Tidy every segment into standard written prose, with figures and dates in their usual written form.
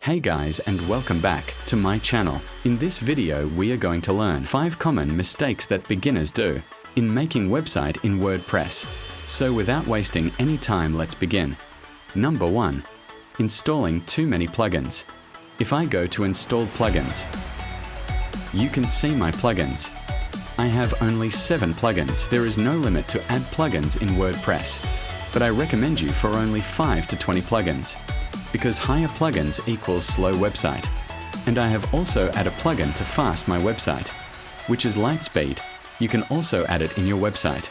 Hey guys, and welcome back to my channel. In this video we are going to learn 5 common mistakes that beginners do in making website in WordPress. So without wasting any time, let's begin. Number 1. Installing too many plugins. If I go to installed plugins, you can see my plugins. I have only 7 plugins. There is no limit to add plugins in WordPress, but I recommend you for only 5 to 20 plugins, because higher plugins equals slow website. And I have also added a plugin to fast my website, which is Lightspeed. You can also add it in your website.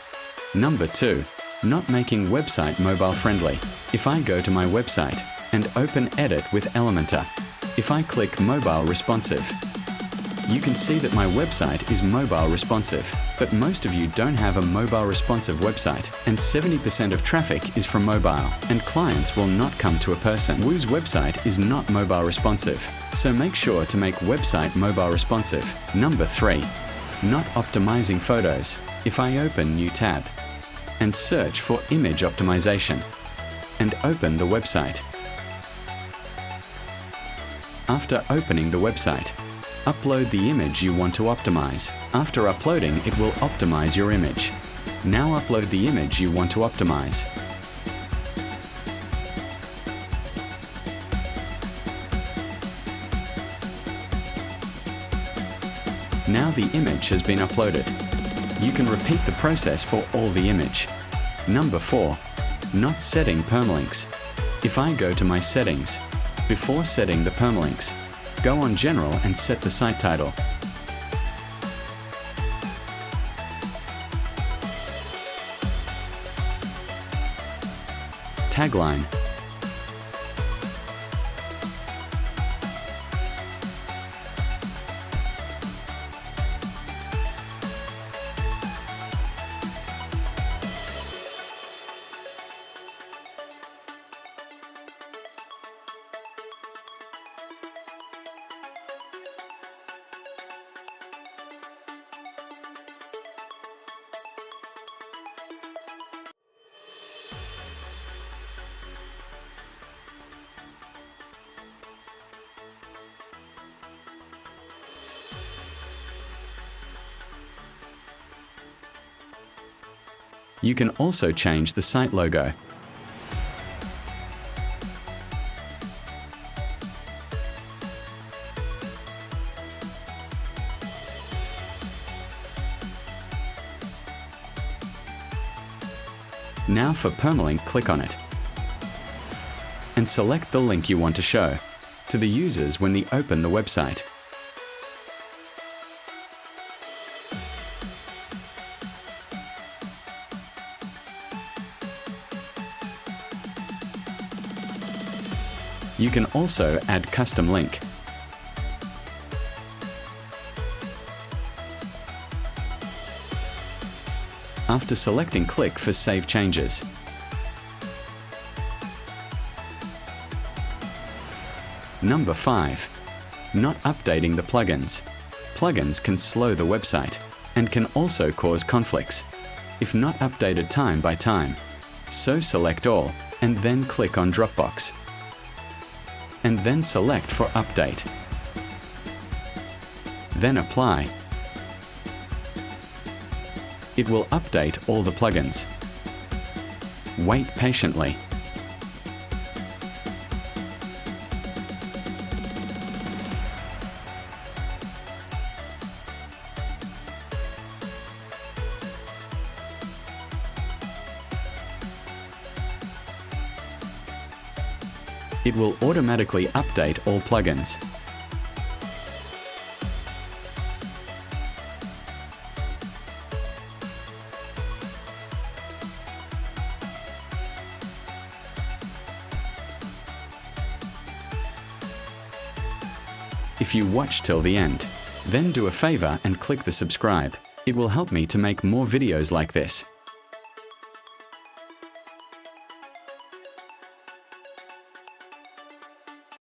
Number 2. Not making website mobile friendly. If I go to my website and open Edit with Elementor, if I click Mobile Responsive, you can see that my website is mobile responsive, but most of you don't have a mobile responsive website, and 70% of traffic is from mobile, and clients will not come to a person whose website is not mobile responsive. So make sure to make website mobile responsive. Number 3. Not optimizing photos. If I open New tab and search for image optimization and open the website. After opening the website, upload the image you want to optimize. After uploading, it will optimize your image. Now upload the image you want to optimize. Now the image has been uploaded. You can repeat the process for all the image. Number 4. Not setting permalinks. If I go to my settings, before setting the permalinks, go on General and set the site title. Tagline. You can also change the site logo. Now for permalink, click on it and select the link you want to show to the users when they open the website. You can also add custom link. After selecting, click for Save Changes. Number 5. Not updating the plugins. Plugins can slow the website and can also cause conflicts if not updated time by time. So select all and then click on Dropbox, and then select for Update. Then Apply. It will update all the plugins. Wait patiently. It will automatically update all plugins. If you watch till the end, then do a favor and click the subscribe. It will help me to make more videos like this.